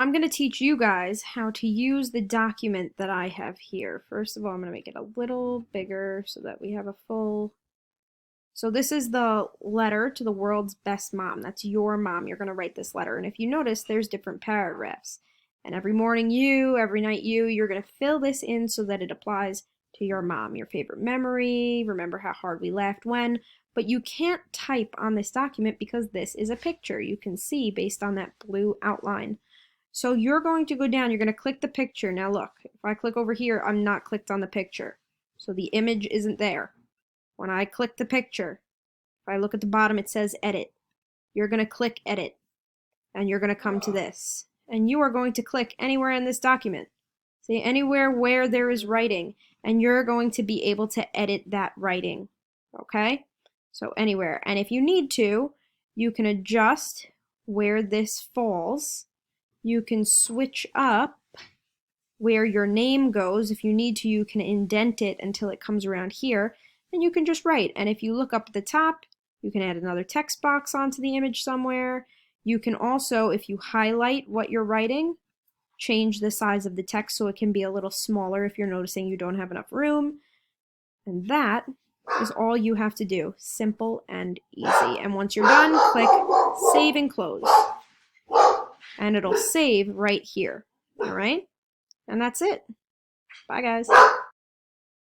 I'm going to teach you guys how to use the document that I have here. First of all, I'm going to make it a little bigger so that we have a full... So this is the letter to the world's best mom. That's your mom. You're going to write this letter. And if you notice, there's different paragraphs. And every morning you, every night you, you're going to fill this in so that it applies to your mom. Your favorite memory, remember how hard we laughed when. But you can't type on this document because this is a picture. You can see based on that blue outline. So you're going to go down, you're going to click the picture. Now look, if I click over here, I'm not clicked on the picture. So the image isn't there. When I click the picture, if I look at the bottom, it says edit. You're going to click edit, and you're going to come to this. And you are going to click anywhere in this document. See, anywhere where there is writing, and you're going to be able to edit that writing. Okay? So anywhere. And if you need to, you can adjust where this falls. You can switch up where your name goes. If you need to, you can indent it until it comes around here, and you can just write. And if you look up at the top, you can add another text box onto the image somewhere. You can also, if you highlight what you're writing, change the size of the text so it can be a little smaller if you're noticing you don't have enough room. And that is all you have to do. Simple and easy. And once you're done, click Save and Close. And it'll save right here. All right? And that's it. Bye, guys.